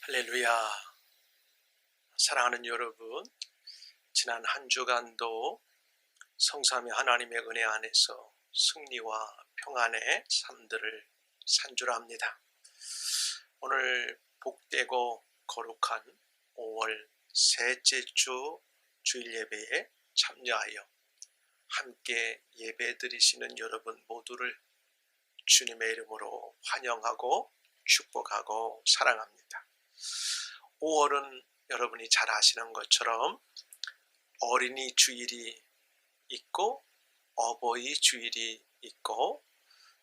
할렐루야. 사랑하는 여러분, 지난 한 주간도 성삼위 하나님의 은혜 안에서 승리와 평안의 삶들을 산주합니다. 오늘 복되고 거룩한 5월 셋째 주 주일 예배에 참여하여 함께 예배 드리시는 여러분 모두를 주님의 이름으로 환영하고 축복하고 사랑합니다. 5월은 여러분이 잘 아시는 것처럼 어린이 주일이 있고 어버이 주일이 있고,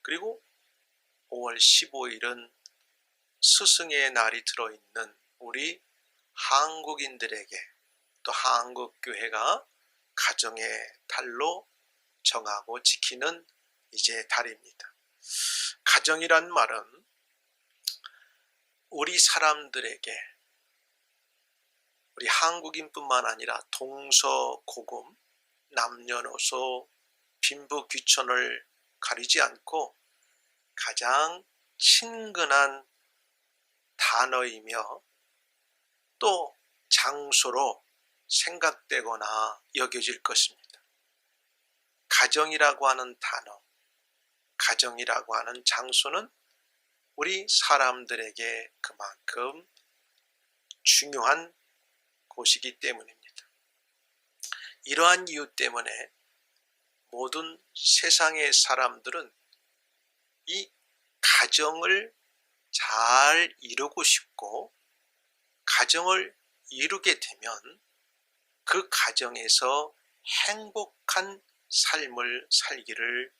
그리고 5월 15일은 스승의 날이 들어있는 우리 한국인들에게, 또 한국교회가 가정의 달로 정하고 지키는 이제 달입니다. 가정이란 말은 우리 사람들에게, 우리 한국인뿐만 아니라 동서고금, 남녀노소, 빈부귀천을 가리지 않고 가장 친근한 단어이며 또 장소로 생각되거나 여겨질 것입니다. 가정이라고 하는 단어, 가정이라고 하는 장소는 우리 사람들에게 그만큼 중요한 곳이기 때문입니다. 이러한 이유 때문에 모든 세상의 사람들은 이 가정을 잘 이루고 싶고, 가정을 이루게 되면 그 가정에서 행복한 삶을 살기를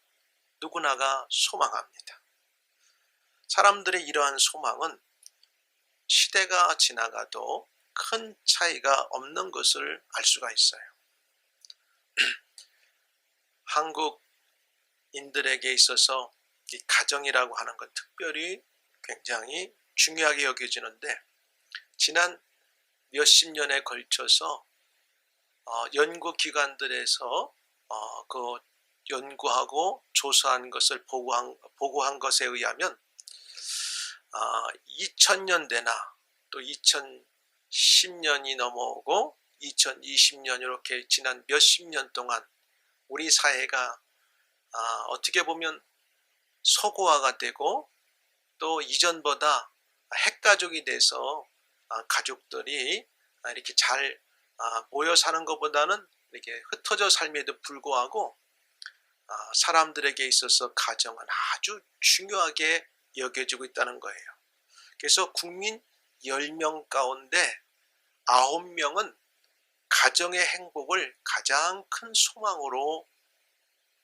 누구나가 소망합니다. 사람들의 이러한 소망은 시대가 지나가도 큰 차이가 없는 것을 알 수가 있어요. 한국인들에게 있어서 이 가정이라고 하는 건 특별히 굉장히 중요하게 여겨지는데, 지난 몇십 년에 걸쳐서 연구기관들에서 그 연구하고 조사한 것을 보고한 것에 의하면 2000년대나 또 2010년이 넘어오고 2020년 이렇게 지난 몇십 년 동안 우리 사회가 어떻게 보면 서구화가 되고, 또 이전보다 핵가족이 돼서 가족들이 이렇게 잘 모여 사는 것보다는 이렇게 흩어져 삶에도 불구하고 사람들에게 있어서 가정은 아주 중요하게 여겨지고 있다는 거예요. 그래서 국민 10명 가운데 9명은 가정의 행복을 가장 큰 소망으로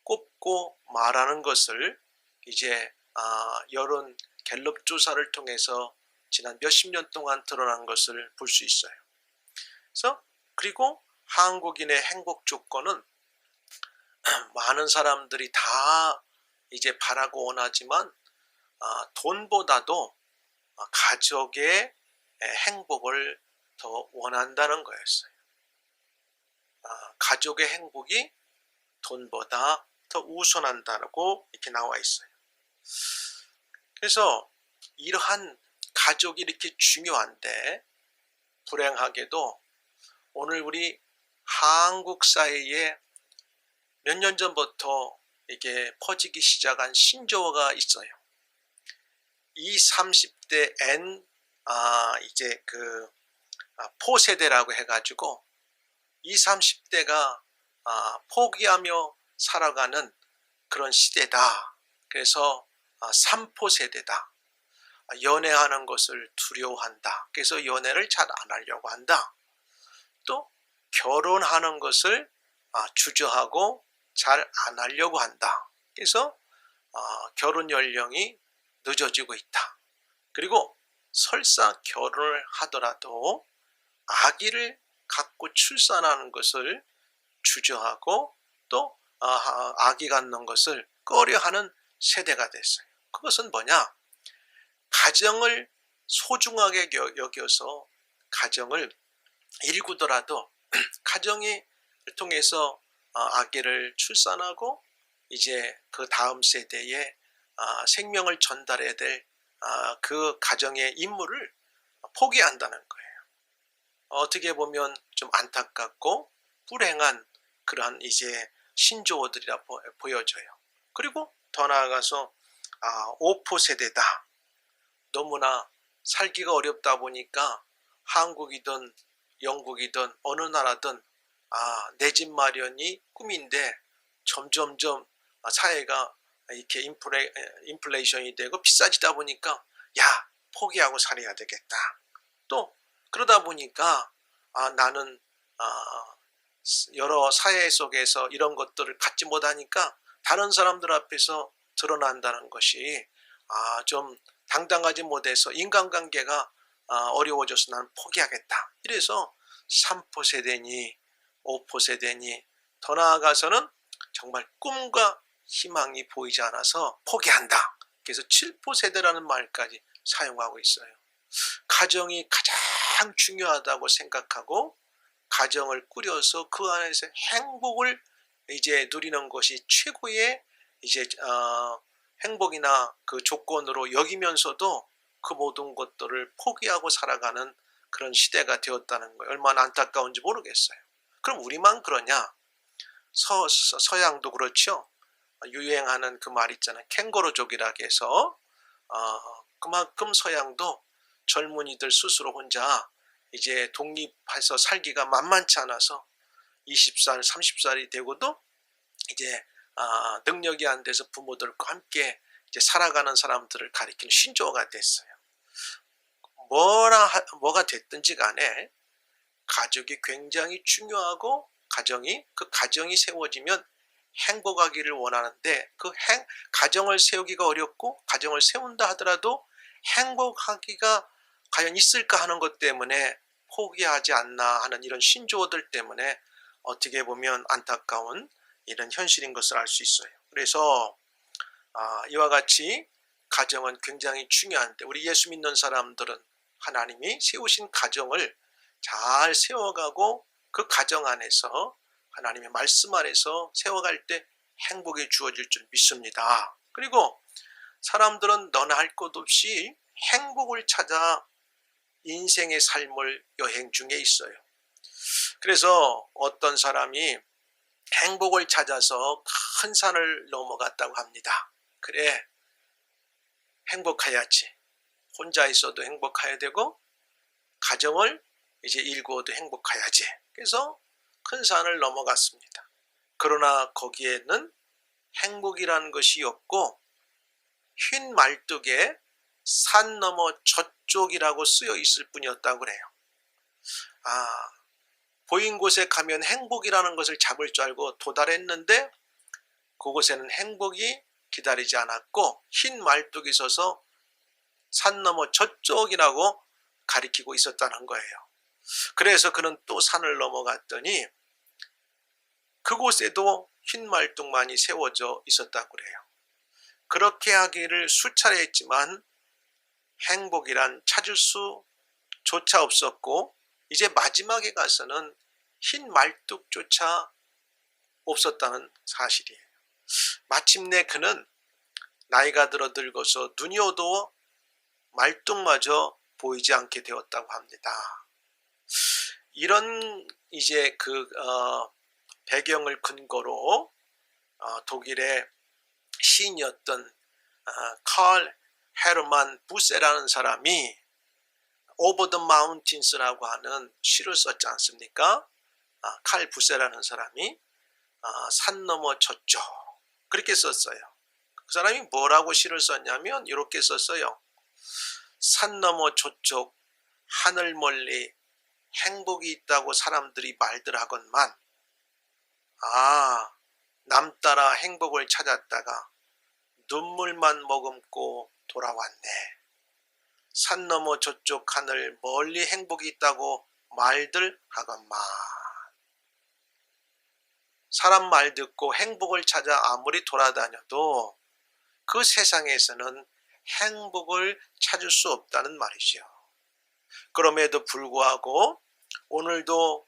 꼽고 말하는 것을 이제 여론 갤럽 조사를 통해서 지난 몇십 년 동안 드러난 것을 볼 수 있어요. 그래서 그리고 한국인의 행복 조건은 많은 사람들이 다 이제 바라고 원하지만 돈보다도 가족의 행복을 더 원한다는 거였어요. 가족의 행복이 돈보다 더 우선한다고 이렇게 나와 있어요. 그래서 이러한 가족이 이렇게 중요한데, 불행하게도 오늘 우리 한국 사회에 몇 년 전부터 이게 퍼지기 시작한 신조어가 있어요. 20, 30대 N 이제 그 포세대라고 해가지고 20, 30대가 포기하며 살아가는 그런 시대다. 그래서 3포 세대다. 연애하는 것을 두려워한다. 그래서 연애를 잘 안 하려고 한다. 또 결혼하는 것을 주저하고 잘 안 하려고 한다. 그래서 결혼 연령이 늦어지고 있다. 그리고 설사 결혼을 하더라도 아기를 갖고 출산하는 것을 주저하고, 또 아기 갖는 것을 꺼려하는 세대가 됐어요. 그것은 뭐냐? 가정을 소중하게 여겨서 가정을 일구더라도 가정을 통해서 아기를 출산하고 이제 그 다음 세대에 생명을 전달해야 될 그 가정의 임무를 포기한다는 거예요. 어떻게 보면 좀 안타깝고 불행한 그러한 이제 신조어들이라 보여져요. 그리고 더 나아가서 오포 세대다. 너무나 살기가 어렵다 보니까 한국이든 영국이든 어느 나라든 내 집 마련이 꿈인데 점점점 사회가 이렇게 인플레이션이 되고 비싸지다 보니까 포기하고 살아야 되겠다. 또 그러다 보니까 나는 여러 사회 속에서 이런 것들을 갖지 못하니까 다른 사람들 앞에서 드러난다는 것이 좀 당당하지 못해서 인간관계가 어려워져서 나는 포기하겠다. 이래서 3포 세대니 5포 세대니 더 나아가서는 정말 꿈과 희망이 보이지 않아서 포기한다. 그래서 7포 세대라는 말까지 사용하고 있어요. 가정이 가장 중요하다고 생각하고 가정을 꾸려서 그 안에서 행복을 이제 누리는 것이 최고의 이제 행복이나 그 조건으로 여기면서도 그 모든 것들을 포기하고 살아가는 그런 시대가 되었다는 거예요. 얼마나 안타까운지 모르겠어요. 그럼 우리만 그러냐? 서양도 그렇죠. 유행하는 그 말 있잖아요. 캥거루족이라고 해서 그만큼 서양도 젊은이들 스스로 혼자 이제 독립해서 살기가 만만치 않아서 20살, 30살이 되고도 이제 능력이 안 돼서 부모들과 함께 이제 살아가는 사람들을 가리키는 신조어가 됐어요. 뭐가 됐든지 간에 가족이 굉장히 중요하고 그 가정이 세워지면 행복하기를 원하는데 가정을 세우기가 어렵고 가정을 세운다 하더라도 행복하기가 과연 있을까 하는 것 때문에 포기하지 않나 하는 이런 신조어들 때문에 어떻게 보면 안타까운 이런 현실인 것을 알 수 있어요. 그래서 이와 같이 가정은 굉장히 중요한데 우리 예수 믿는 사람들은 하나님이 세우신 가정을 잘 세워가고 그 가정 안에서 하나님의 말씀 안에서 세워갈 때 행복이 주어질 줄 믿습니다. 그리고 사람들은 너나 할 것 없이 행복을 찾아 인생의 삶을 여행 중에 있어요. 그래서 어떤 사람이 행복을 찾아서 큰 산을 넘어갔다고 합니다. 그래, 행복해야지. 혼자 있어도 행복해야 되고 가정을 이제 일구어도 행복해야지. 그래서 큰 산을 넘어갔습니다. 그러나 거기에는 행복이라는 것이 없고 흰 말뚝에 산 너머 저쪽이라고 쓰여 있을 뿐이었다고 그래요. 보인 곳에 가면 행복이라는 것을 잡을 줄 알고 도달했는데 그곳에는 행복이 기다리지 않았고 흰 말뚝이 있어서 산 너머 저쪽이라고 가리키고 있었다는 거예요. 그래서 그는 또 산을 넘어갔더니 그곳에도 흰 말뚝만이 세워져 있었다고 그래요. 그렇게 하기를 수차례 했지만 행복이란 찾을 수조차 없었고 이제 마지막에 가서는 흰 말뚝조차 없었다는 사실이에요. 마침내 그는 나이가 들어 늙어서 눈이 어두워 말뚝마저 보이지 않게 되었다고 합니다. 이런 이제 배경을 근거로 독일의 시인이었던 칼 헤르만 부세라는 사람이 Over the Mountains라고 하는 시를 썼지 않습니까? 칼 부세라는 사람이 산 너머 저쪽 그렇게 썼어요. 그 사람이 뭐라고 시를 썼냐면 이렇게 썼어요. 산 너머 저쪽 하늘 멀리 행복이 있다고 사람들이 말들 하건만 남 따라 행복을 찾았다가 눈물만 머금고 돌아왔네. 산 너머 저쪽 하늘 멀리 행복이 있다고 말들 하건만. 사람 말 듣고 행복을 찾아 아무리 돌아다녀도 그 세상에서는 행복을 찾을 수 없다는 말이죠. 그럼에도 불구하고 오늘도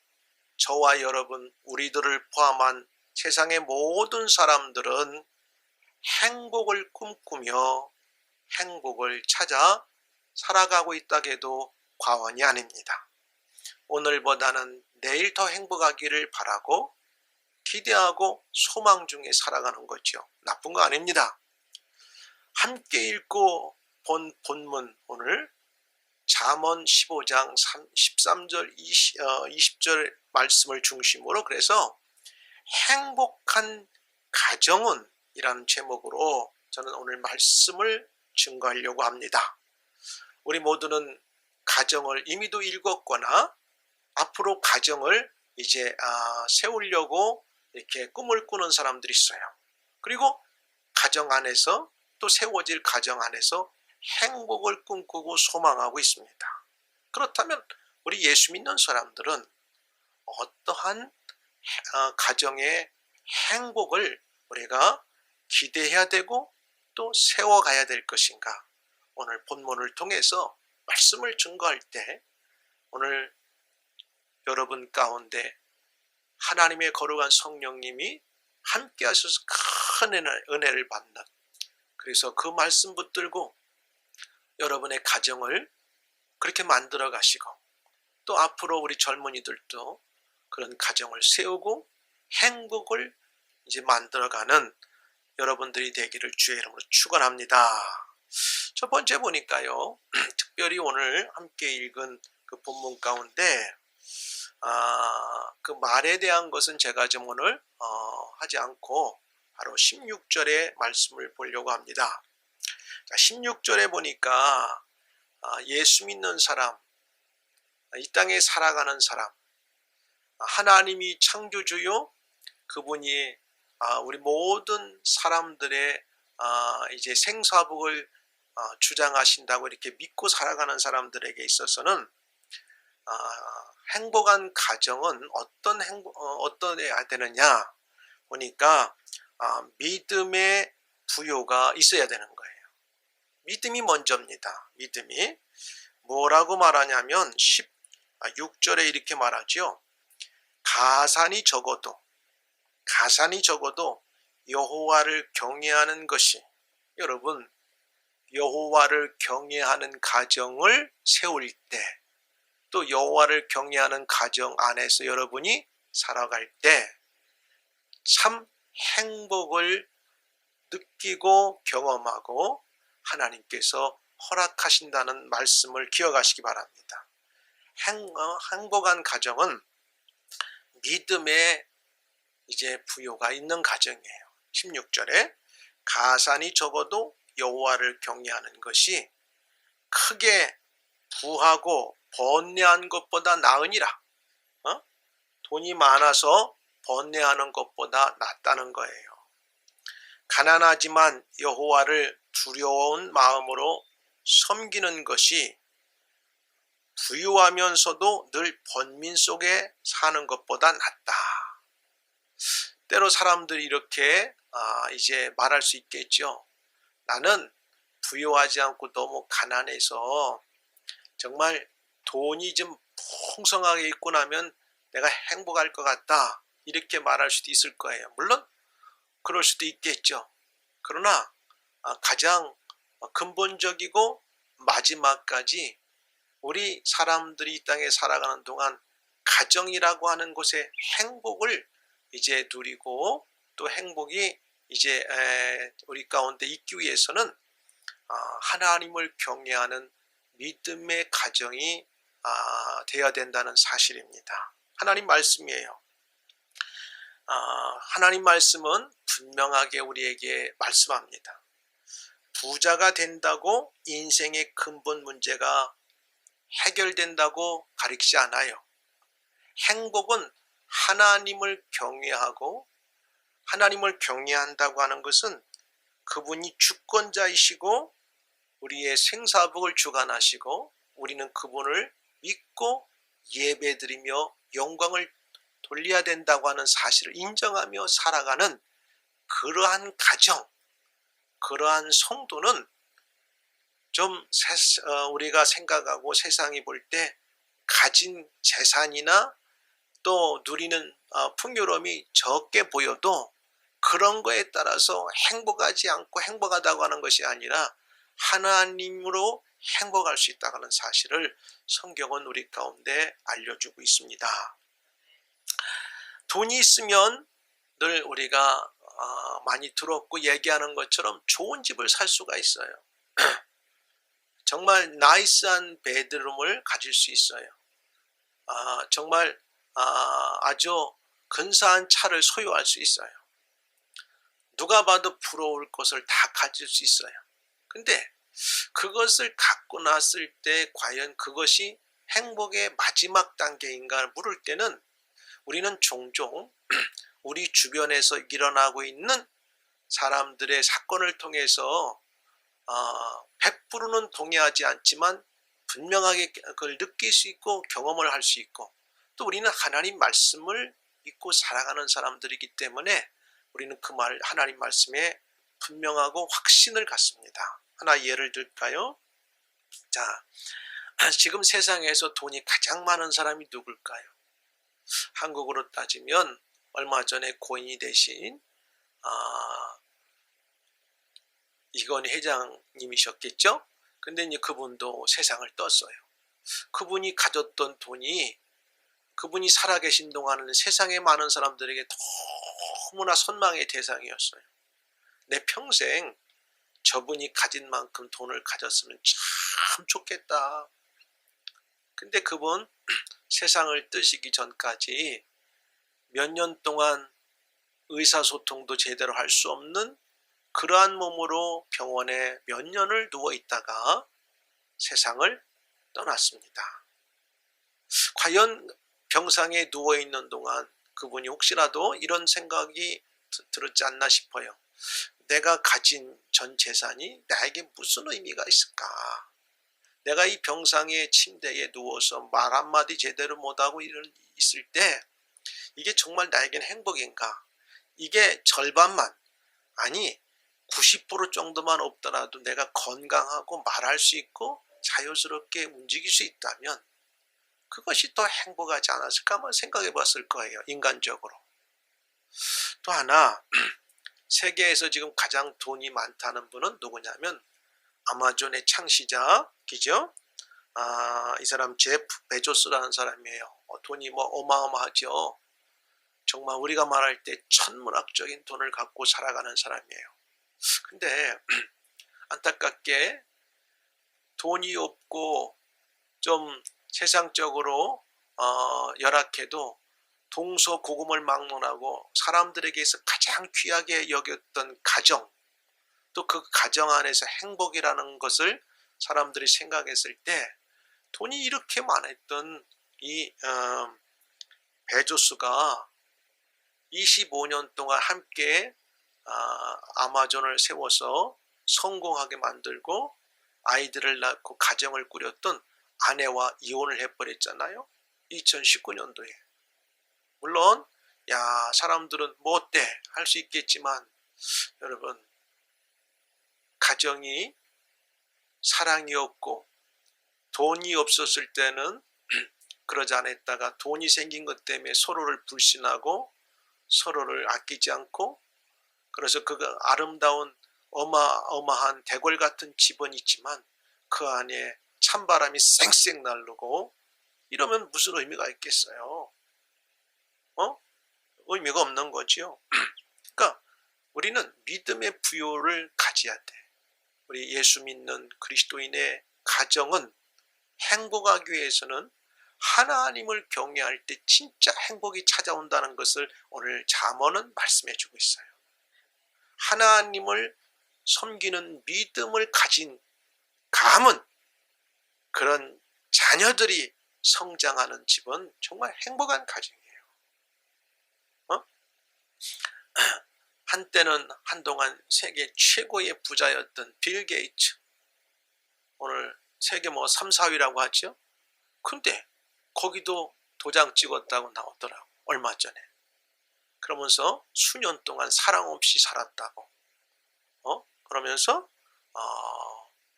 저와 여러분 우리들을 포함한 세상의 모든 사람들은 행복을 꿈꾸며 행복을 찾아 살아가고 있다고 해도 과언이 아닙니다. 오늘보다는 내일 더 행복하기를 바라고 기대하고 소망 중에 살아가는 거죠. 나쁜 거 아닙니다. 함께 읽고 본 본문 오늘 잠언 15장 13절 20절 말씀을 중심으로 그래서 행복한 가정은 이라는 제목으로 저는 오늘 말씀을 증거하려고 합니다. 우리 모두는 가정을 이미도 읽었거나 앞으로 가정을 이제 세우려고 이렇게 꿈을 꾸는 사람들이 있어요. 그리고 가정 안에서 또 세워질 가정 안에서 행복을 꿈꾸고 소망하고 있습니다. 그렇다면 우리 예수 믿는 사람들은 어떠한 가정의 행복을 우리가 기대해야 되고 또 세워가야 될 것인가? 오늘 본문을 통해서 말씀을 증거할 때 오늘 여러분 가운데 하나님의 거룩한 성령님이 함께 하셔서 큰 은혜를 받는, 그래서 그 말씀 붙들고 여러분의 가정을 그렇게 만들어 가시고 또 앞으로 우리 젊은이들도 그런 가정을 세우고 행복을 이제 만들어가는 여러분들이 되기를 주의 이름으로 축원합니다. 첫 번째 보니까요, 특별히 오늘 함께 읽은 그 본문 가운데 그 말에 대한 것은 제가 좀 오늘 하지 않고 바로 16절의 말씀을 보려고 합니다. 자, 16절에 보니까 예수 믿는 사람, 이 땅에 살아가는 사람, 하나님이 창조주요, 그분이 우리 모든 사람들의 이제 생사복을 주장하신다고 이렇게 믿고 살아가는 사람들에게 있어서는 행복한 가정은 어떠해야 되느냐 보니까 믿음의 부요가 있어야 되는 거예요. 믿음이 먼저입니다. 믿음이 뭐라고 말하냐면 16절에 이렇게 말하죠. 가산이 적어도 여호와를 경외하는 것이, 여러분 여호와를 경외하는 가정을 세울 때, 또 여호와를 경외하는 가정 안에서 여러분이 살아갈 때 참 행복을 느끼고 경험하고 하나님께서 허락하신다는 말씀을 기억하시기 바랍니다. 행복한 가정은 믿음의 이제 부요가 있는 가정이에요. 16절에 가산이 적어도 여호와를 경외하는 것이 크게 부하고 번뇌한 것보다 나으니라. 돈이 많아서 번뇌하는 것보다 낫다는 거예요. 가난하지만 여호와를 두려운 마음으로 섬기는 것이 부유하면서도 늘 번민 속에 사는 것보다 낫다. 때로 사람들이 이렇게 이제 말할 수 있겠죠. 나는 부유하지 않고 너무 가난해서 정말 돈이 좀 풍성하게 있고 나면 내가 행복할 것 같다. 이렇게 말할 수도 있을 거예요. 물론 그럴 수도 있겠죠. 그러나 가장 근본적이고 마지막까지 우리 사람들이 이 땅에 살아가는 동안 가정이라고 하는 곳에 행복을 이제 누리고 또 행복이 이제 우리 가운데 있기 위해서는 하나님을 경외하는 믿음의 가정이 되어야 된다는 사실입니다. 하나님 말씀이에요. 하나님 말씀은 분명하게 우리에게 말씀합니다. 부자가 된다고 인생의 근본 문제가 해결된다고 가르치지 않아요. 행복은 하나님을 경외하고, 하나님을 경외한다고 하는 것은 그분이 주권자이시고 우리의 생사복을 주관하시고 우리는 그분을 믿고 예배드리며 영광을 돌려야 된다고 하는 사실을 인정하며 살아가는 그러한 가정, 그러한 성도는 좀 우리가 생각하고 세상이 볼 때 가진 재산이나 또 누리는 풍요로움이 적게 보여도 그런 거에 따라서 행복하지 않고 행복하다고 하는 것이 아니라 하나님으로 행복할 수 있다는 사실을 성경은 우리 가운데 알려주고 있습니다. 돈이 있으면 늘 우리가 많이 들었고 얘기하는 것처럼 좋은 집을 살 수가 있어요. 정말 나이스한 베드룸을 가질 수 있어요. 정말 아주 근사한 차를 소유할 수 있어요. 누가 봐도 부러울 것을 다 가질 수 있어요. 근데 그것을 갖고 났을 때 과연 그것이 행복의 마지막 단계인가 물을 때는 우리는 종종 우리 주변에서 일어나고 있는 사람들의 사건을 통해서 100%는 동의하지 않지만 분명하게 그걸 느낄 수 있고 경험을 할 수 있고, 또 우리는 하나님 말씀을 믿고 살아가는 사람들이기 때문에 우리는 그 하나님 말씀에 분명하고 확신을 갖습니다. 하나 예를 들까요? 자, 지금 세상에서 돈이 가장 많은 사람이 누굴까요? 한국으로 따지면 얼마 전에 고인이 되신 이건희 회장님이셨겠죠? 근데 이제 그분도 세상을 떴어요. 그분이 가졌던 돈이, 그분이 살아계신 동안은 세상에 많은 사람들에게 너무나 선망의 대상이었어요. 내 평생 저분이 가진 만큼 돈을 가졌으면 참 좋겠다. 근데 그분 세상을 뜨시기 전까지 몇 년 동안 의사소통도 제대로 할 수 없는 그러한 몸으로 병원에 몇 년을 누워 있다가 세상을 떠났습니다. 과연 병상에 누워 있는 동안 그분이 혹시라도 이런 생각이 들었지 않나 싶어요. 내가 가진 전 재산이 나에게 무슨 의미가 있을까? 내가 이 병상의 침대에 누워서 말 한마디 제대로 못하고 있을 때 이게 정말 나에겐 행복인가? 이게 절반만, 아니 90% 정도만 없더라도 내가 건강하고 말할 수 있고 자유스럽게 움직일 수 있다면 그것이 더 행복하지 않았을까 한번 생각해 봤을 거예요. 인간적으로. 또 하나, 세계에서 지금 가장 돈이 많다는 분은 누구냐면 아마존의 창시자이죠. 이 사람 제프 베조스라는 사람이에요. 돈이 어마어마하죠. 정말 우리가 말할 때 천문학적인 돈을 갖고 살아가는 사람이에요. 근데 안타깝게 돈이 없고 좀 세상적으로 열악해도 동서고금을 막론하고 사람들에게서 가장 귀하게 여겼던 가정, 또 그 가정 안에서 행복이라는 것을 사람들이 생각했을 때 돈이 이렇게 많았던 이 베조스가 25년 동안 함께 아마존을 세워서 성공하게 만들고 아이들을 낳고 가정을 꾸렸던 아내와 이혼을 해버렸잖아요. 2019년도에. 물론 사람들은 뭐 어때 할 수 있겠지만 여러분, 가정이 사랑이 없고 돈이 없었을 때는 그러지 않았다가 돈이 생긴 것 때문에 서로를 불신하고 서로를 아끼지 않고, 그래서 그 아름다운 어마어마한 대궐 같은 집은 있지만 그 안에 찬바람이 쌩쌩 날르고 이러면 무슨 의미가 있겠어요? 의미가 없는 거지요. 그러니까 우리는 믿음의 부요를 가져야 돼. 우리 예수 믿는 그리스도인의 가정은 행복하기 위해서는 하나님을 경외할 때 진짜 행복이 찾아온다는 것을 오늘 잠언은 말씀해 주고 있어요. 하나님을 섬기는 믿음을 가진 가문, 그런 자녀들이 성장하는 집은 정말 행복한 가정이에요. 한때는 한동안 세계 최고의 부자였던 빌 게이츠, 오늘 세계 3, 4위라고 하죠. 근데 거기도 도장 찍었다고 나오더라고, 얼마 전에. 그러면서 수년 동안 사랑 없이 살았다고. 그러면서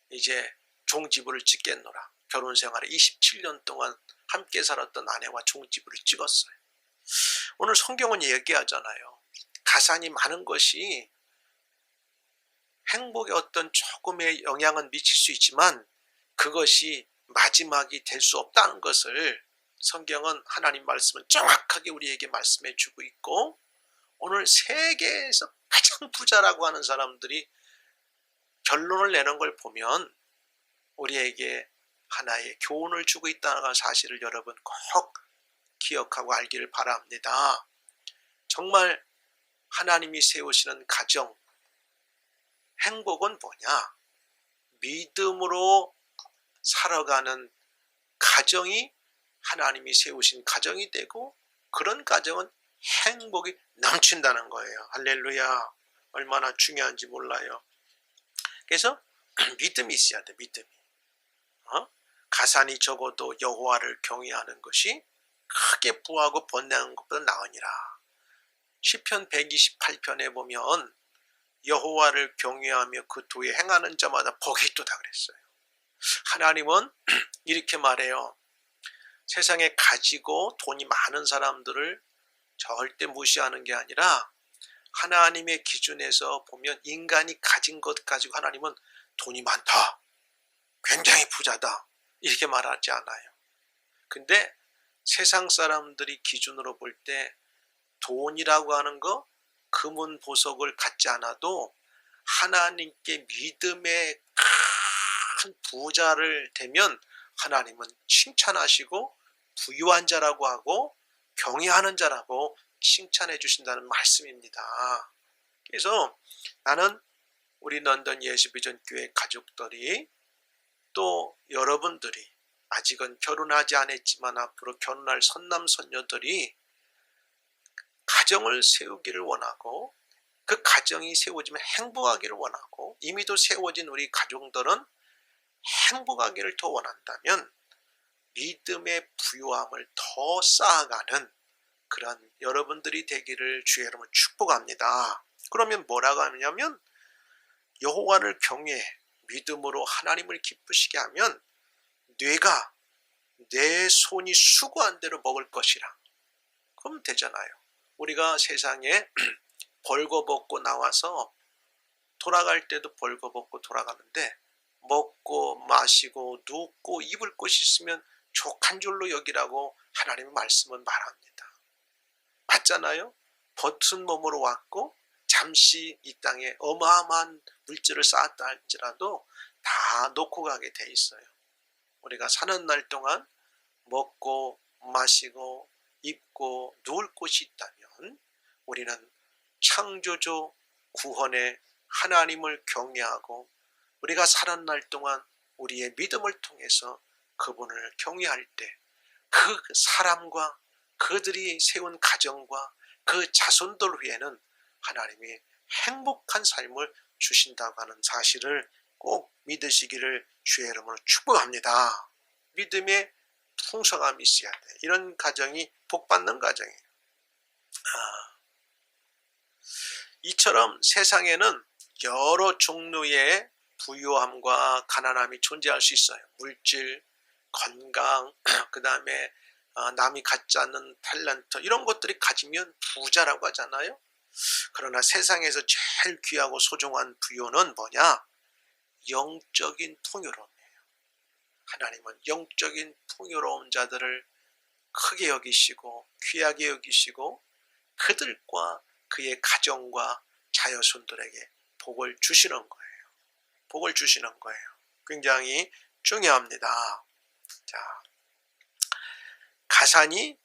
이제 종지부를 찍겠노라. 결혼 생활에 27년 동안 함께 살았던 아내와 종지부를 찍었어요. 오늘 성경은 얘기하잖아요. 가산이 많은 것이 행복에 어떤 조금의 영향은 미칠 수 있지만 그것이 마지막이 될 수 없다는 것을 성경은 하나님 말씀은 정확하게 우리에게 말씀해 주고 있고, 오늘 세계에서 가장 부자라고 하는 사람들이 결론을 내는 걸 보면 우리에게 하나의 교훈을 주고 있다는 사실을 여러분 꼭 기억하고 알기를 바랍니다. 정말 하나님이 세우시는 가정, 행복은 뭐냐? 믿음으로 살아가는 가정이 하나님이 세우신 가정이 되고, 그런 가정은 행복이 넘친다는 거예요. 할렐루야. 얼마나 중요한지 몰라요. 그래서 믿음이 있어야 돼. 믿음이. 가산이 적어도 여호와를 경외하는 것이 크게 부하고 번뇌하는 것보다 나으니라. 시편 128편에 보면 여호와를 경외하며 그 도에 행하는 자마다 복이 있도다 그랬어요. 하나님은 이렇게 말해요. 세상에 가지고 돈이 많은 사람들을 절대 무시하는 게 아니라, 하나님의 기준에서 보면 인간이 가진 것 가지고 하나님은 돈이 많다, 굉장히 부자다, 이렇게 말하지 않아요. 근데 세상 사람들이 기준으로 볼 때 돈이라고 하는 거, 금은 보석을 갖지 않아도 하나님께 믿음의 큰 부자를 되면 하나님은 칭찬하시고 부유한 자라고 하고 경외하는 자라고 칭찬해 주신다는 말씀입니다. 그래서 나는 우리 런던 예수비전 교회 가족들이, 또 여러분들이 아직은 결혼하지 않았지만 앞으로 결혼할 선남 선녀들이 가정을 세우기를 원하고, 그 가정이 세워지면 행복하기를 원하고, 이미도 세워진 우리 가족들은 행복하기를 더 원한다면 믿음의 부유함을 더 쌓아가는 그런 여러분들이 되기를 주의 이름으로 축복합니다. 그러면 뭐라고 하냐면, 여호와를 경외 믿음으로 하나님을 기쁘시게 하면 뇌가 내 손이 수고한 대로 먹을 것이라. 그럼 되잖아요. 우리가 세상에 벌거벗고 나와서 돌아갈 때도 벌거벗고 돌아가는데, 먹고 마시고 눕고 입을 곳이 있으면 족한 줄로 여기라고 하나님의 말씀은 말합니다. 맞잖아요? 버튼 몸으로 왔고 잠시 이 땅에 어마어마한 물질을 쌓았다 할지라도 다 놓고 가게 돼 있어요. 우리가 사는 날 동안 먹고 마시고 입고 누울 곳이 있다면 우리는 창조주 구원의 하나님을 경외하고, 우리가 사는 날 동안 우리의 믿음을 통해서 그분을 경외할 때 그 사람과 그들이 세운 가정과 그 자손들 위에는 하나님이 행복한 삶을 주신다고 하는 사실을 꼭 믿으시기를 주의 이름으로 축복합니다. 믿음의 풍성함이 있어야 돼. 이런 가정이 복받는 가정이에요. 이처럼 세상에는 여러 종류의 부유함과 가난함이 존재할 수 있어요. 물질, 건강, 그 다음에 남이 갖지 않는 탤런트, 이런 것들이 가지면 부자라고 하잖아요. 그러나 세상에서 제일 귀하고 소중한 부유는 뭐냐? 영적인 풍요로움이에요. 하나님은 영적인 풍요로운 자들을 크게 여기시고 귀하게 여기시고 그들과 그의 가정과 자녀손들에게 복을 주시는 거예요. 복을 주시는 거예요. 굉장히 중요합니다. 자, 가산이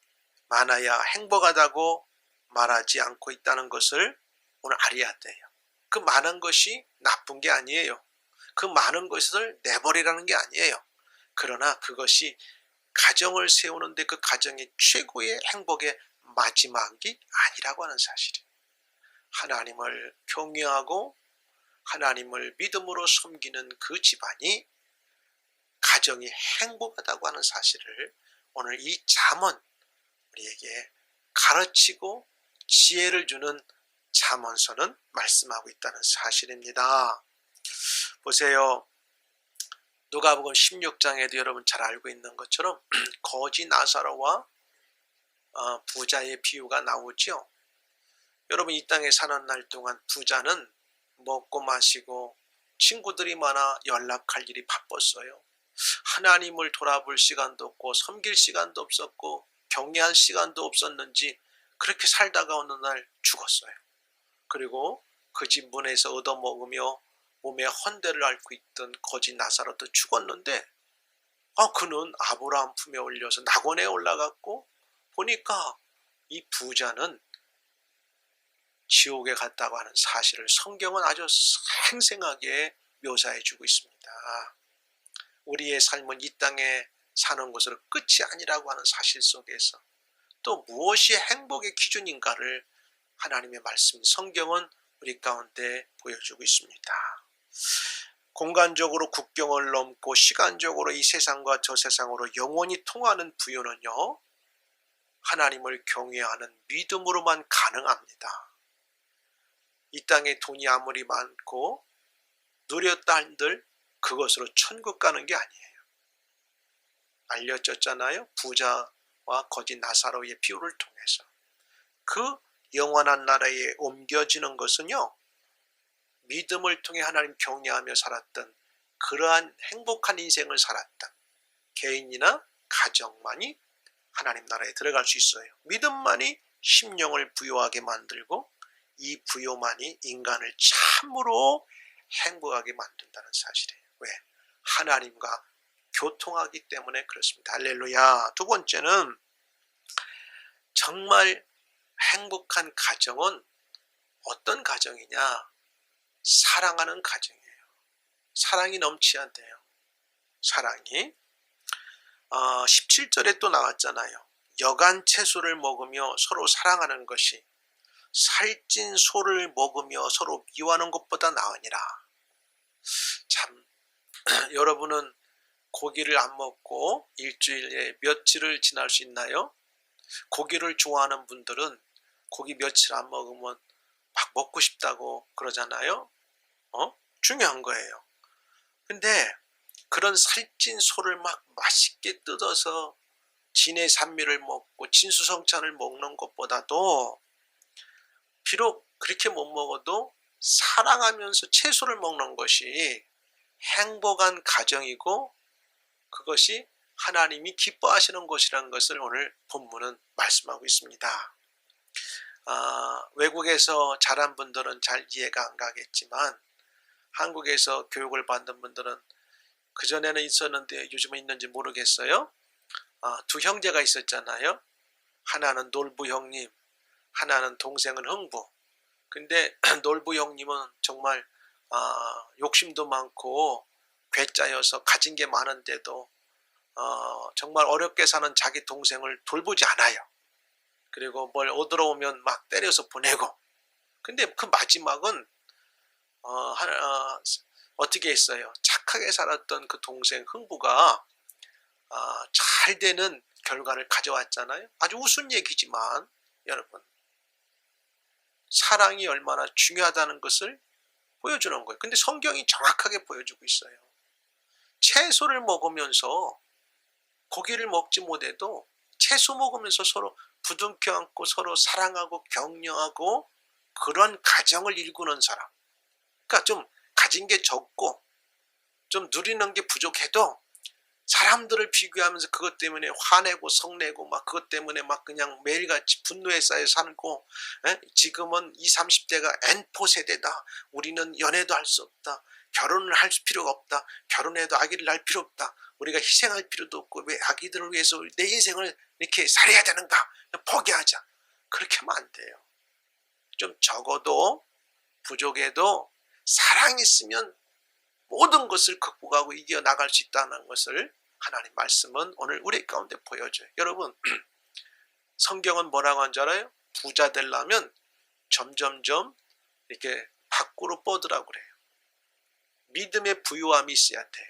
많아야 행복하다고 말하지 않고 있다는 것을 오늘 알아야 돼요. 그 많은 것이 나쁜 게 아니에요. 그 많은 것을 내버리라는 게 아니에요. 그러나 그것이 가정을 세우는데 그 가정의 최고의 행복의 마지막이 아니라고 하는 사실이에요. 하나님을 경외하고 하나님을 믿음으로 섬기는 그 집안이 가정이 행복하다고 하는 사실을 오늘 이 잠언 우리에게 가르치고 지혜를 주는 잠언서는 말씀하고 있다는 사실입니다. 보세요. 누가복음 16장에도 여러분 잘 알고 있는 것처럼 거지 나사로와 부자의 비유가 나오죠. 여러분 이 땅에 사는 날 동안 부자는 먹고 마시고 친구들이 많아 연락할 일이 바빴어요. 하나님을 돌아볼 시간도 없고 섬길 시간도 없었고 경외할 시간도 없었는지 그렇게 살다가 어느 날 죽었어요. 그리고 그 집 문에서 얻어먹으며 몸에 헌대를 앓고 있던 거지 나사로도 죽었는데 그는 아브라함 품에 올려서 낙원에 올라갔고 보니까 이 부자는 지옥에 갔다고 하는 사실을 성경은 아주 생생하게 묘사해 주고 있습니다. 우리의 삶은 이 땅에 사는 것으로 끝이 아니라고 하는 사실 속에서 또 무엇이 행복의 기준인가를 하나님의 말씀 성경은 우리 가운데 보여주고 있습니다. 공간적으로 국경을 넘고 시간적으로 이 세상과 저 세상으로 영원히 통하는 부유는요, 하나님을 경외하는 믿음으로만 가능합니다. 이 땅에 돈이 아무리 많고 누렸다 한들 그것으로 천국 가는 게 아니에요. 알려졌잖아요. 부자와 거지 나사로의 비유를 통해서. 그 영원한 나라에 옮겨지는 것은요, 믿음을 통해 하나님 경외하며 살았던 그러한 행복한 인생을 살았던 개인이나 가정만이 하나님 나라에 들어갈 수 있어요. 믿음만이 심령을 부유하게 만들고 이 부유만이 인간을 참으로 행복하게 만든다는 사실이에요. 왜? 하나님과 교통하기 때문에 그렇습니다. 할렐루야. 두 번째는 정말 행복한 가정은 어떤 가정이냐? 사랑하는 가정이에요. 사랑이 넘쳐야 돼요. 사랑이 17절에 또 나왔잖아요. 여간 채소를 먹으며 서로 사랑하는 것이 살찐 소를 먹으며 서로 미워하는 것보다 나으니라. 참 여러분은 고기를 안 먹고 일주일에 며칠을 지날 수 있나요? 고기를 좋아하는 분들은 고기 며칠 안 먹으면 막 먹고 싶다고 그러잖아요. 중요한 거예요. 근데 그런 살찐 소를 막 맛있게 뜯어서 진해 산미를 먹고 진수성찬을 먹는 것보다도 비록 그렇게 못 먹어도 사랑하면서 채소를 먹는 것이 행복한 가정이고 그것이 하나님이 기뻐하시는 것이라는 것을 오늘 본문은 말씀하고 있습니다. 외국에서 자란 분들은 잘 이해가 안 가겠지만 한국에서 교육을 받는 분들은 그전에는 있었는데 요즘은 있는지 모르겠어요. 두 형제가 있었잖아요. 하나는 놀부 형님, 하나는 동생은 흥부. 근데 놀부 형님은 정말 욕심도 많고 괴짜여서 가진 게 많은데도 정말 어렵게 사는 자기 동생을 돌보지 않아요. 그리고 뭘 얻으러오면 막 때려서 보내고. 근데 그 마지막은 어떻게 했어요? 착하게 살았던 그 동생 흥부가 잘 되는 결과를 가져왔잖아요. 아주 우스운 얘기지만 여러분 사랑이 얼마나 중요하다는 것을 보여주는 거예요. 근데 성경이 정확하게 보여주고 있어요. 채소를 먹으면서 고기를 먹지 못해도 채소 먹으면서 서로 부둥켜 안고 서로 사랑하고 격려하고 그런 가정을 일구는 사람. 그러니까 좀 가진 게 적고 좀 누리는 게 부족해도 사람들을 비교하면서 그것 때문에 화내고 성내고 막 그것 때문에 막 그냥 매일같이 분노에 쌓여 살고 지금은 20, 30대가 N포 세대다. 우리는 연애도 할 수 없다. 결혼을 할 필요가 없다. 결혼해도 아기를 낳을 필요 없다. 우리가 희생할 필요도 없고 왜 아기들을 위해서 내 인생을 이렇게 살해야 되는가. 포기하자. 그렇게 하면 안 돼요. 좀 적어도 부족해도 사랑이 있으면 모든 것을 극복하고 이겨나갈 수 있다는 것을 하나님 말씀은 오늘 우리 가운데 보여줘요. 여러분 성경은 뭐라고 하는 줄 알아요? 부자 되려면 점점점 이렇게 밖으로 뻗으라고 그래요. 믿음의 부유함이 있어야 돼요.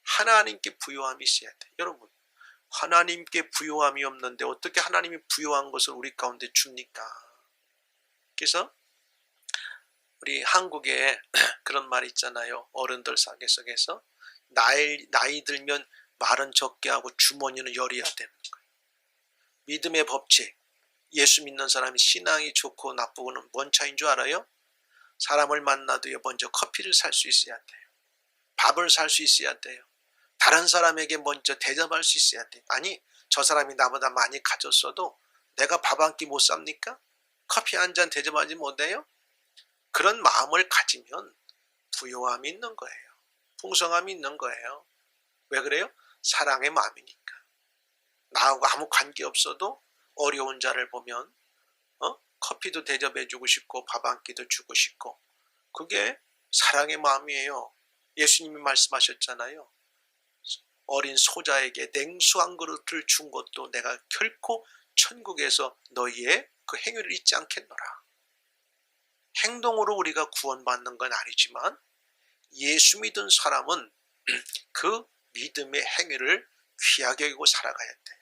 하나님께 부유함이 있어야 돼요. 여러분 하나님께 부유함이 없는데 어떻게 하나님이 부유한 것을 우리 가운데 줍니까? 그래서 우리 한국에 그런 말이 있잖아요. 어른들 속에서 나이 들면 말은 적게 하고 주머니는 열어야 되는 거예요. 믿음의 법칙. 예수 믿는 사람이 신앙이 좋고 나쁘고는 뭔 차이인 줄 알아요? 사람을 만나도요 먼저 커피를 살 수 있어야 돼요. 밥을 살 수 있어야 돼요. 다른 사람에게 먼저 대접할 수 있어야 돼. 아니, 저 사람이 나보다 많이 가졌어도 내가 밥 한 끼 못 삽니까? 커피 한 잔 대접하지 못해요? 그런 마음을 가지면 부요함이 있는 거예요. 풍성함이 있는 거예요. 왜 그래요? 사랑의 마음이니까. 나하고 아무 관계 없어도 어려운 자를 보면 커피도 대접해주고 싶고 밥 한 끼도 주고 싶고, 그게 사랑의 마음이에요. 예수님이 말씀하셨잖아요. 어린 소자에게 냉수 한 그릇을 준 것도 내가 결코 천국에서 너희의 그 행위를 잊지 않겠노라. 행동으로 우리가 구원받는 건 아니지만 예수 믿은 사람은 그 믿음의 행위를 귀하게 여기고 살아가야 돼요.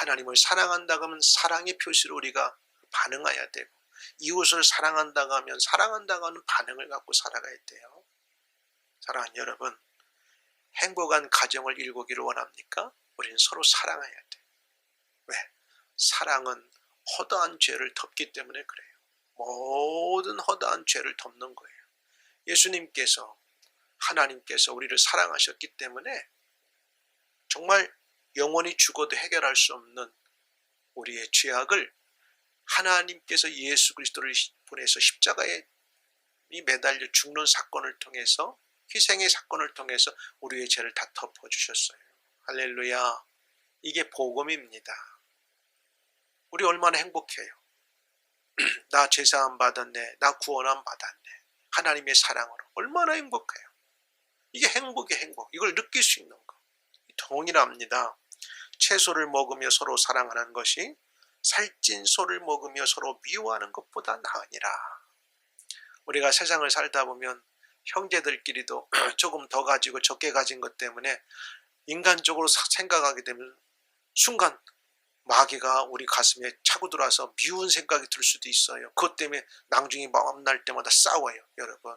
하나님을 사랑한다고 하면 사랑의 표시로 우리가 반응해야 되고, 이웃을 사랑한다고 하면 사랑한다고 하는 반응을 갖고 살아가야 돼요. 사랑하는 여러분, 행복한 가정을 이루기를 원합니까? 우리는 서로 사랑해야 돼요. 왜? 사랑은 허다한 죄를 덮기 때문에 그래요. 모든 허다한 죄를 덮는 거예요. 예수님께서, 하나님께서 우리를 사랑하셨기 때문에 정말 영원히 죽어도 해결할 수 없는 우리의 죄악을 하나님께서 예수 그리스도를 보내서 십자가에 매달려 죽는 사건을 통해서, 희생의 사건을 통해서 우리의 죄를 다 덮어주셨어요. 할렐루야. 이게 복음입니다. 우리 얼마나 행복해요. 나 죄사함 받았네, 나 구원함 받았네, 하나님의 사랑으로. 얼마나 행복해요. 이게 행복이에요, 행복. 이걸 느낄 수 있는 거 동일합니다. 채소를 먹으며 서로 사랑하는 것이 살찐 소를 먹으며 서로 미워하는 것보다 나으니라. 우리가 세상을 살다 보면 형제들끼리도 조금 더 가지고 적게 가진 것 때문에 인간적으로 생각하게 되면 순간 마귀가 우리 가슴에 차고 들어와서 미운 생각이 들 수도 있어요. 그것 때문에 낭중이 만날 때마다 싸워요. 여러분,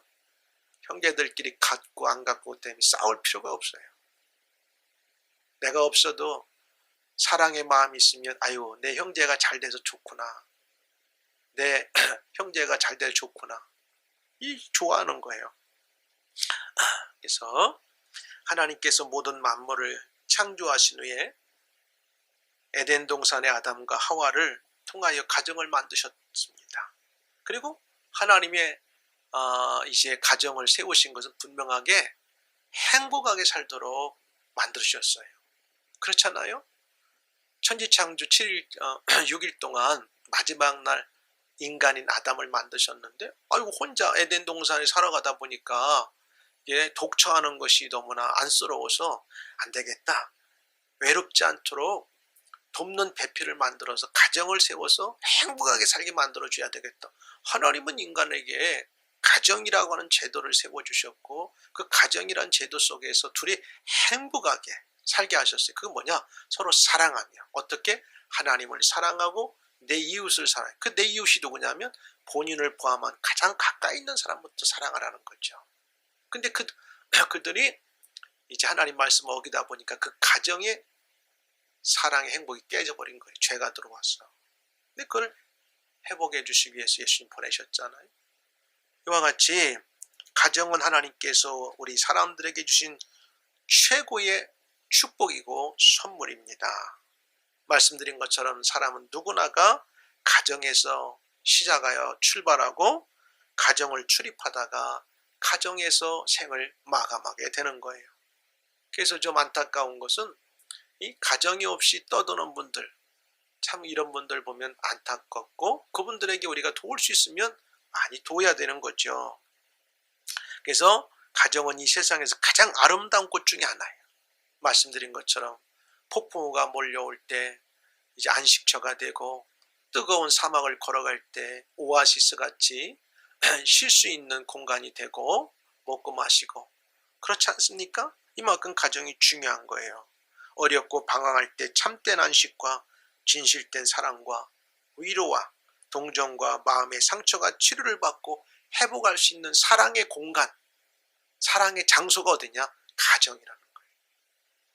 형제들끼리 갖고 안 갖고 때문에 싸울 필요가 없어요. 내가 없어도 사랑의 마음이 있으면, 아유, 내 형제가 잘 돼서 좋구나, 내 형제가 잘 돼서 좋구나, 이 좋아하는 거예요. 그래서 하나님께서 모든 만물을 창조하신 후에 에덴 동산의 아담과 하와를 통하여 가정을 만드셨습니다. 그리고 하나님의 이제 가정을 세우신 것은 분명하게 행복하게 살도록 만드셨어요. 그렇잖아요? 천지창조 7일, 6일 동안 마지막 날 인간인 아담을 만드셨는데, 아이고, 혼자 에덴 동산에 살아가다 보니까 이게 독처하는 것이 너무나 안쓰러워서 안 되겠다, 외롭지 않도록 돕는 배필을 만들어서 가정을 세워서 행복하게 살게 만들어줘야 되겠다. 하나님은 인간에게 가정이라고 하는 제도를 세워주셨고, 그 가정이란 제도 속에서 둘이 행복하게 살게 하셨어요. 그게 뭐냐? 서로 사랑하며. 어떻게? 하나님을 사랑하고 내 이웃을 사랑해. 그 내 이웃이 누구냐면 본인을 포함한 가장 가까이 있는 사람부터 사랑하라는 거죠. 근데 그들이 이제 하나님 말씀을 어기다 보니까 그 가정의 사랑의 행복이 깨져버린 거예요. 죄가 들어왔어. 근데 그걸 회복해 주시기 위해서 예수님 보내셨잖아요. 이와 같이 가정은 하나님께서 우리 사람들에게 주신 최고의 축복이고 선물입니다. 말씀드린 것처럼 사람은 누구나가 가정에서 시작하여 출발하고 가정을 출입하다가 가정에서 생을 마감하게 되는 거예요. 그래서 좀 안타까운 것은 이 가정이 없이 떠도는 분들, 참 이런 분들 보면 안타깝고, 그분들에게 우리가 도울 수 있으면 많이 도와야 되는 거죠. 그래서 가정은 이 세상에서 가장 아름다운 곳 중에 하나예요. 말씀드린 것처럼 폭풍우가 몰려올 때 이제 안식처가 되고, 뜨거운 사막을 걸어갈 때 오아시스 같이 쉴 수 있는 공간이 되고, 먹고 마시고, 그렇지 않습니까? 이만큼 가정이 중요한 거예요. 어렵고 방황할 때 참된 안식과 진실된 사랑과 위로와 동정과 마음의 상처가 치료를 받고 회복할 수 있는 사랑의 공간, 사랑의 장소가 어디냐? 가정이라는 거예요.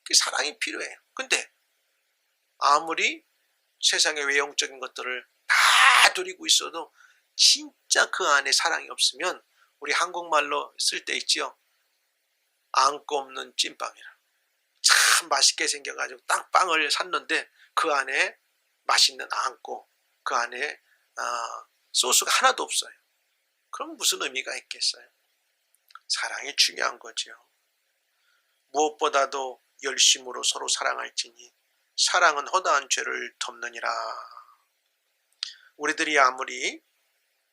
그 사랑이 필요해요. 근데 아무리 세상의 외형적인 것들을 다 누리고 있어도 진짜 그 안에 사랑이 없으면, 우리 한국말로 쓸 때 있지요, 안고 없는 찐빵이라. 참 참 맛있게 생겨가지고 딱 빵을 샀는데 그 안에 맛있는 안고 그 안에 소스가 하나도 없어요. 그럼 무슨 의미가 있겠어요? 사랑이 중요한 거죠. 무엇보다도 열심으로 서로 사랑할지니 사랑은 허다한 죄를 덮느니라. 우리들이 아무리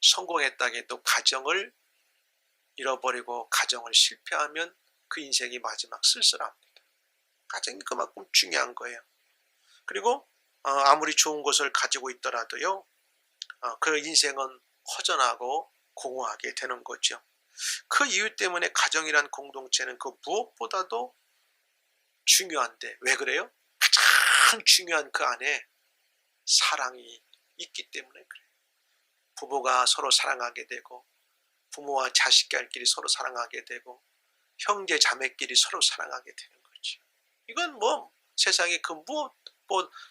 성공했다 해도 가정을 잃어버리고 가정을 실패하면 그 인생이 마지막 쓸쓸합니다. 가정이 그만큼 중요한 거예요. 그리고 아무리 좋은 것을 가지고 있더라도요, 그 인생은 허전하고 공허하게 되는 거죠. 그 이유 때문에 가정이란 공동체는 그 무엇보다도 중요한데 왜 그래요? 가장 중요한 그 안에 사랑이 있기 때문에 그래요. 부부가 서로 사랑하게 되고 부모와 자식들끼리 서로 사랑하게 되고 형제 자매끼리 서로 사랑하게 되는 거죠. 이건 뭐 세상에 그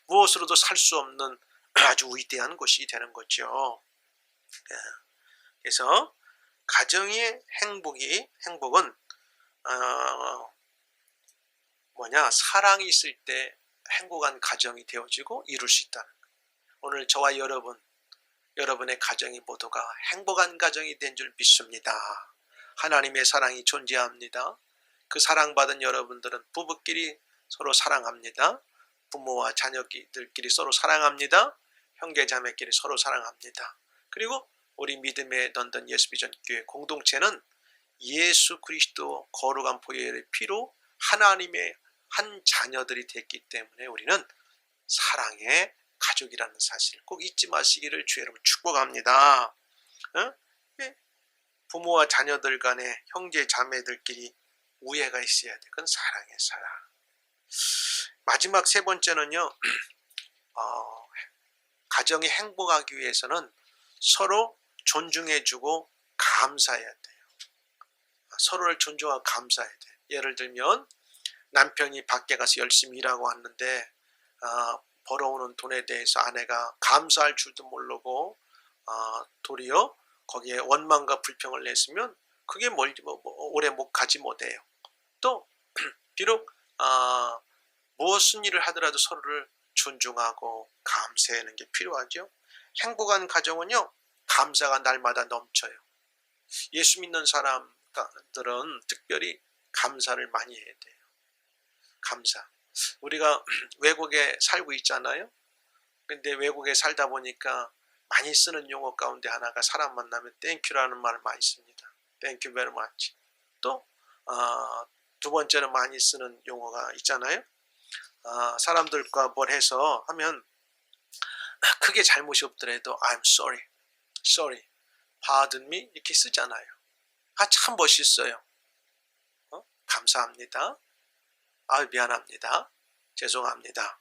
무엇으로도 살 수 없는 아주 위대한 것이 되는 거죠. 그래서 가정의 행복은 사랑이 있을 때 행복한 가정이 되어지고 이룰 수 있다는 거예요. 오늘 저와 여러분의 가정이 모두가 행복한 가정이 된 줄 믿습니다. 하나님의 사랑이 존재합니다. 그 사랑받은 여러분들은 부부끼리 서로 사랑합니다. 부모와 자녀들끼리 서로 사랑합니다. 형제자매끼리 서로 사랑합니다. 그리고 우리 믿음의 런던 예수비전교회 공동체는 예수 그리스도 거룩한 보혈의 피로 하나님의 한 자녀들이 됐기 때문에 우리는 사랑의 가족이라는 사실 꼭 잊지 마시기를 주의 이름으로 축복합니다. 부모와 자녀들 간에 형제 자매들끼리 우애가 있어야 돼. 그건 사랑의 사랑. 마지막 세 번째는요, 가정이 행복하기 위해서는 서로 존중해주고 감사해야 돼요. 서로를 존중하고 감사해야 돼요. 예를 들면 남편이 밖에 가서 열심히 일하고 왔는데 벌어오는 돈에 대해서 아내가 감사할 줄도 모르고 도리어 거기에 원망과 불평을 냈으면 그게 오래 가지 못해요. 또 비록 무슨 일을 하더라도 서로를 존중하고 감사하는 게 필요하죠. 행복한 가정은요, 감사가 날마다 넘쳐요. 예수 믿는 사람들은 특별히 감사를 많이 해야 돼요. 감사. 우리가 외국에 살고 있잖아요. 근데 외국에 살다 보니까 많이 쓰는 용어 가운데 하나가 사람 만나면 땡큐라는 말을 많이 씁니다. Thank you very much. 또 두 번째로 많이 쓰는 용어가 있잖아요. 사람들과 뭘 해서 하면 크게 잘못이 없더라도 I'm sorry, pardon me 이렇게 쓰잖아요. 참 멋있어요. 감사합니다. 미안합니다. 죄송합니다.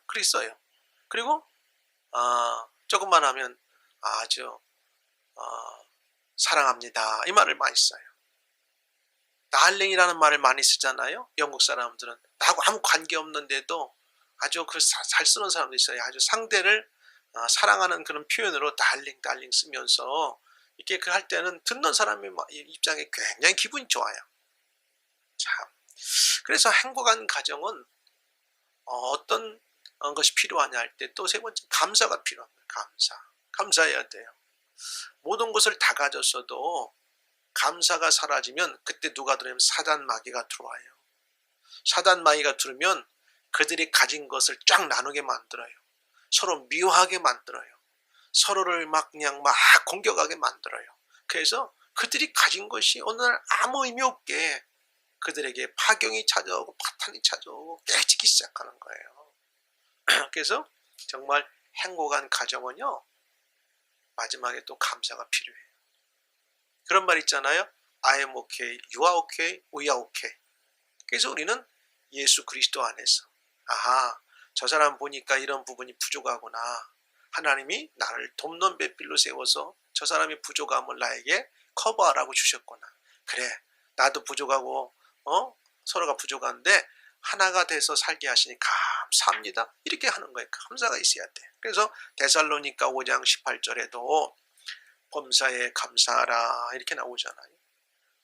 그랬어요. 그리고 조금만 하면 아주 사랑합니다. 이 말을 많이 써요. 달링이라는 말을 많이 쓰잖아요. 영국 사람들은 나하고 아무 관계 없는데도 아주 잘 쓰는 사람도 있어요. 아주 상대를 사랑하는 그런 표현으로 달링 쓰면서 이렇게 할 때는 듣는 사람의 입장에 굉장히 기분이 좋아요. 참. 그래서 행복한 가정은 어떤 것이 필요하냐 할 때 또 세 번째 감사가 필요합니다. 감사해야 돼요. 모든 것을 다 가졌어도 감사가 사라지면 그때 누가 들어오면 사단 마귀가 들어와요. 사단 마귀가 들으면 그들이 가진 것을 쫙 나누게 만들어요. 서로 미워하게 만들어요. 서로를 그냥 공격하게 만들어요. 그래서 그들이 가진 것이 어느 날 아무 의미 없게 그들에게 파경이 찾아오고 파탄이 찾아오고 깨지기 시작하는 거예요. 그래서 정말 행복한 가정은요, 마지막에 또 감사가 필요해요. 그런 말 있잖아요. I am okay, you are okay, we are okay. 그래서 우리는 예수 그리스도 안에서 저 사람 보니까 이런 부분이 부족하구나. 하나님이 나를 돕는 배필로 세워서 저 사람의 부족함을 나에게 커버하라고 주셨구나. 그래, 나도 부족하고 서로가 부족한데 하나가 돼서 살게 하시니 감사합니다. 이렇게 하는 거예요. 감사가 있어야 돼. 그래서 데살로니가 5장 18절에도 범사에 감사하라 이렇게 나오잖아요.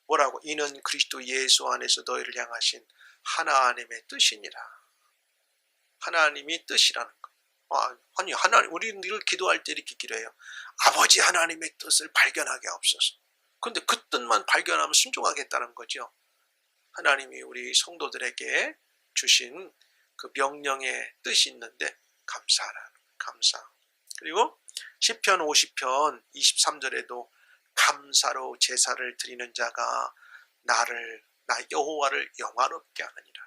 뭐라고? 이는 그리스도 예수 안에서 너희를 향하신 하나님의 뜻이니라. 하나님이 뜻이라는 거. 아니 하나님, 우리는 늘 기도할 때 이렇게 기도해요. 아버지 하나님의 뜻을 발견하게 하옵소서. 근데 그 뜻만 발견하면 순종하겠다는 거죠. 하나님이 우리 성도들에게 주신 그 명령의 뜻이 있는데 감사. 그리고 시편 50편 23절에도 감사로 제사를 드리는 자가 나 여호와를 영화롭게 하느니라.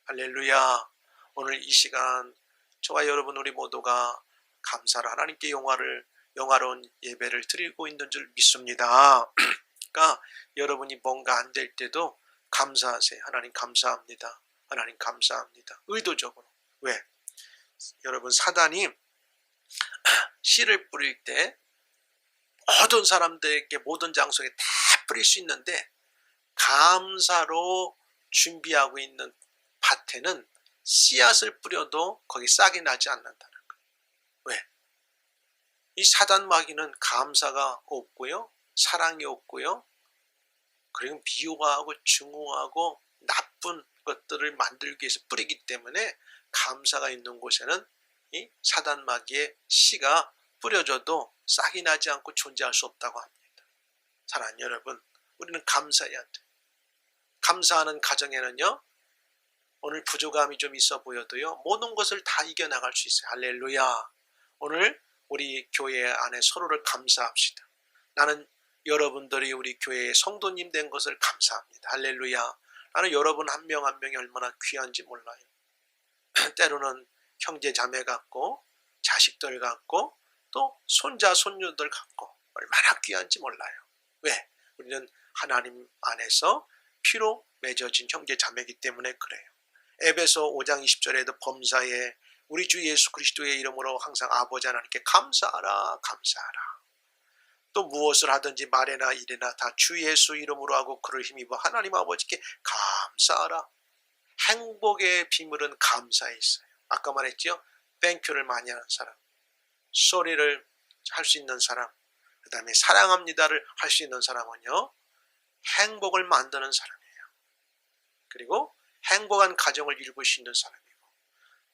할렐루야. 오늘 이 시간 저와 여러분 우리 모두가 감사로 하나님께 영화로운 예배를 드리고 있는 줄 믿습니다. 그러니까 여러분이 뭔가 안 될 때도 감사하세요. 하나님 감사합니다. 하나님 감사합니다. 의도적으로. 왜? 여러분 사단이 씨를 뿌릴 때 모든 사람들에게 모든 장소에 다 뿌릴 수 있는데 감사로 준비하고 있는 밭에는 씨앗을 뿌려도 거기 싹이 나지 않는다는 거예요. 왜? 이 사단 마귀는 감사가 없고요, 사랑이 없고요, 그리고 미워하고 증오하고 나쁜 것들을 만들기 위해서 뿌리기 때문에 감사가 있는 곳에는 이 사단 마귀의 씨가 뿌려져도 싹이 나지 않고 존재할 수 없다고 합니다. 사랑하는 여러분, 우리는 감사해야 돼요. 감사하는 가정에는요, 오늘 부족함이 좀 있어 보여도요, 모든 것을 다 이겨나갈 수 있어요. 할렐루야. 오늘 우리 교회 안에 서로를 감사합시다. 나는 여러분들이 우리 교회의 성도님 된 것을 감사합니다. 할렐루야. 나는 여러분 한 명 한 명이 얼마나 귀한지 몰라요. 때로는 형제 자매 같고 자식들 같고 또 손자 손녀들 같고 얼마나 귀한지 몰라요. 왜? 우리는 하나님 안에서 피로 맺어진 형제 자매이기 때문에 그래요. 에베소 5장 20절에도 범사에 우리 주 예수 그리스도의 이름으로 항상 아버지 하나님께 감사하라. 또 무엇을 하든지 말이나 일이나 다 주 예수 이름으로 하고 그를 힘입어 하나님 아버지께 감사하라. 행복의 비밀은 감사에 있어요. 아까 말했죠? 땡큐를 많이 하는 사람, 소리를 할 수 있는 사람, 그 다음에 사랑합니다를 할 수 있는 사람은요, 행복을 만드는 사람이에요. 그리고 행복한 가정을 이루고 있는 사람이고,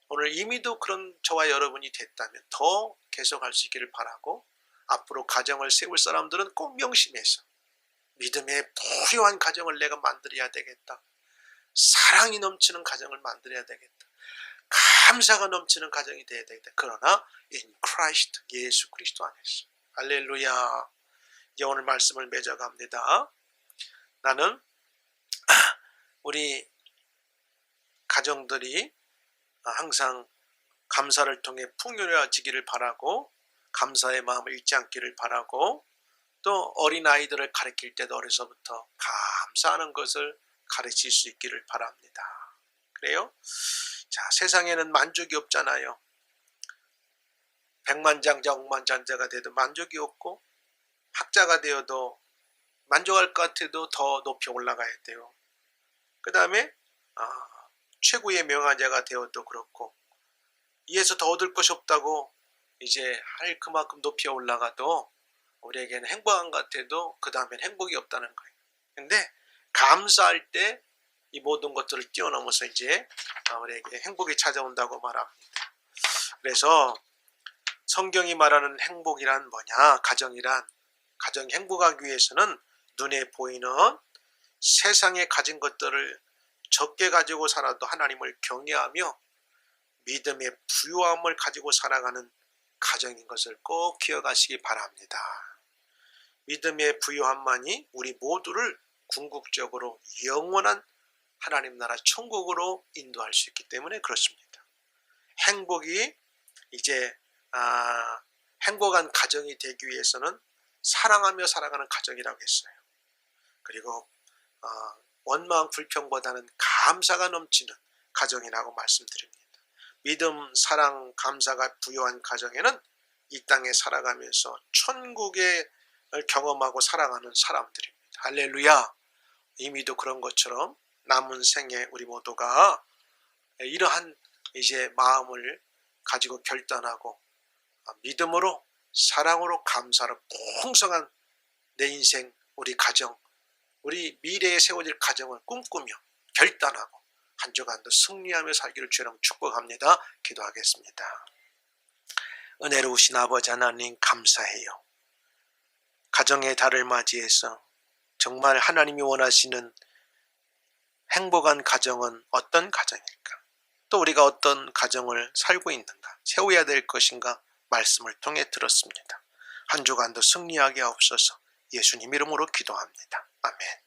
오늘 이미도 그런 저와 여러분이 됐다면 더 계속할 수 있기를 바라고, 앞으로 가정을 세울 사람들은 꼭 명심해서 믿음의 부유한 가정을 내가 만들어야 되겠다. 사랑이 넘치는 가정을 만들어야 되겠다. 감사가 넘치는 가정이 되어야 되겠다. 그러나 in Christ, 예수 그리스도 안에서. 할렐루야. 이제 오늘 말씀을 맺어갑니다. 나는 우리 가정들이 항상 감사를 통해 풍요로워지기를 바라고, 감사의 마음을 잃지 않기를 바라고, 또 어린아이들을 가르칠 때도 어려서부터 감사하는 것을 가르칠 수 있기를 바랍니다. 그래요? 자, 세상에는 만족이 없잖아요. 백만장자 억만장자가 돼도 만족이 없고, 학자가 되어도 만족할 것 같아도 더 높이 올라가야 돼요. 그 다음에 최고의 명화자가 되어도 그렇고, 이에서 더 얻을 것이 없다고 이제 할 그만큼 높이 올라가도 우리에게는 행복한 것 같아도 그 다음엔 행복이 없다는 거예요. 근데 감사할 때 이 모든 것들을 뛰어넘어서 이제 우리에게 행복이 찾아온다고 말합니다. 그래서 성경이 말하는 행복이란 뭐냐? 가정이 행복하기 위해서는 눈에 보이는 세상에 가진 것들을 적게 가지고 살아도 하나님을 경외하며 믿음의 부유함을 가지고 살아가는 가정인 것을 꼭 기억하시기 바랍니다. 믿음의 부유함만이 우리 모두를 궁극적으로 영원한 하나님 나라 천국으로 인도할 수 있기 때문에 그렇습니다. 행복이 이제 행복한 가정이 되기 위해서는 사랑하며 살아가는 가정이라고 했어요. 그리고 원망 불평보다는 감사가 넘치는 가정이라고 말씀드립니다. 믿음, 사랑, 감사가 부여한 가정에는 이 땅에 살아가면서 천국을 경험하고 살아가는 사람들입니다. 할렐루야. 이미도 그런 것처럼 남은 생에 우리 모두가 이러한 이제 마음을 가지고 결단하고 믿음으로, 사랑으로, 감사로 풍성한 내 인생, 우리 가정, 우리 미래에 세워질 가정을 꿈꾸며 결단하고 한 주간도 승리하며 살기를 주님 축복합니다. 기도하겠습니다. 은혜로우신 아버지 하나님 감사해요. 가정의 달을 맞이해서 정말 하나님이 원하시는 행복한 가정은 어떤 가정일까? 또 우리가 어떤 가정을 살고 있는가? 세워야 될 것인가? 말씀을 통해 들었습니다. 한 주간도 승리하게 하옵소서. 예수님 이름으로 기도합니다. 아멘.